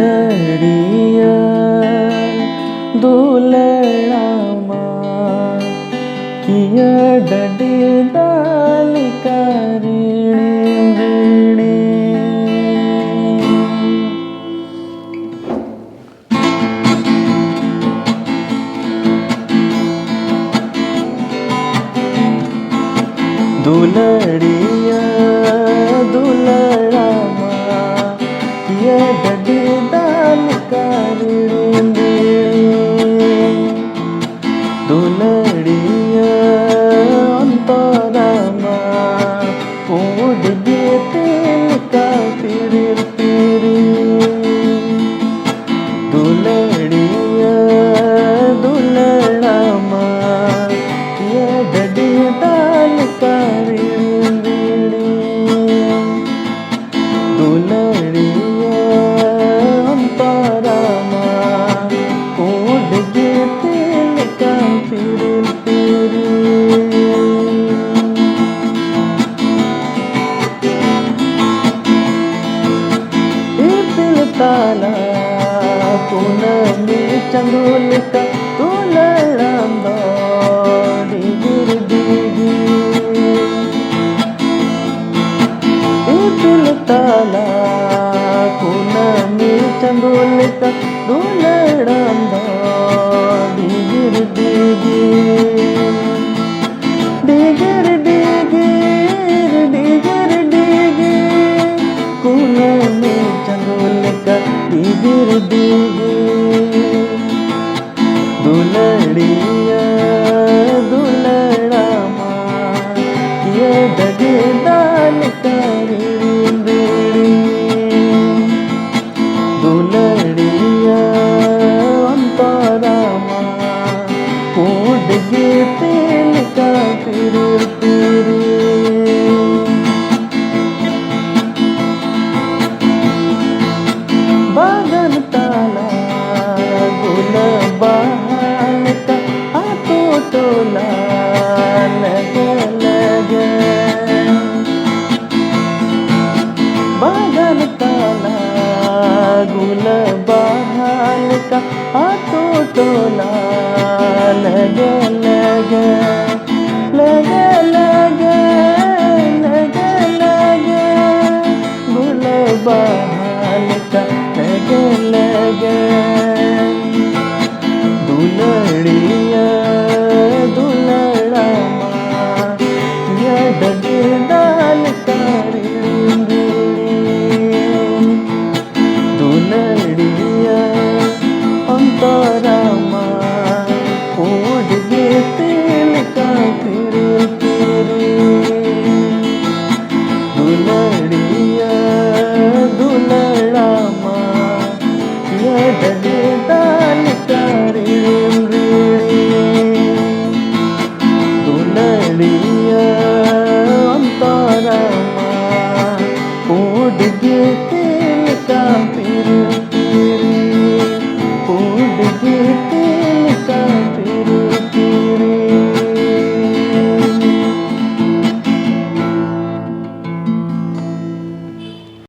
दुलड़िया दुलड़ामा किया डडी डाली ऋणी दुलड़िया दुलड़ामा किया डडी डाली ऋणी दुलड़िया अंतरामा हुडगी तिलका पिरी पिरी दुलड़िया दुलड़ामा किया डडी डाली ऋणी दुलड़िया अंतरामा हुडगी तिलका पिरी पिरी ताला पूनमी चंदुलिका तुलड़ंदो डिगिर डिगी इपिल ताला पूनमी चंदुलिका तुलड़ंदो डिगिर डिगी डिगिर डिगिर डिगिर डिगी पूनमी चंदुलिका डिगिर डिगी दुलड़िया दुलड़ामा किया डडी डाली ऋणी दुलड़िया अंतरामा हुडगी तिलका पिरी पिरी बागन ताला गुल बहाल का हाथों टोला लगे लगे बागन ताला गुल बहाल का हाथों टोला लगे लगे लगे लगे लगे लगे गुल बहाल का लगे लगे दुलड़िया दुलड़ामा किया डडी डाली ऋणी दुलड़िया अंतरामा हुडगी तिलका पिरी पिरी दुलड़िया दुलड़ामा किया डडी डाली ऋणी दुलड़िया अंतरामा हुडगी तिलका पिरी पिरी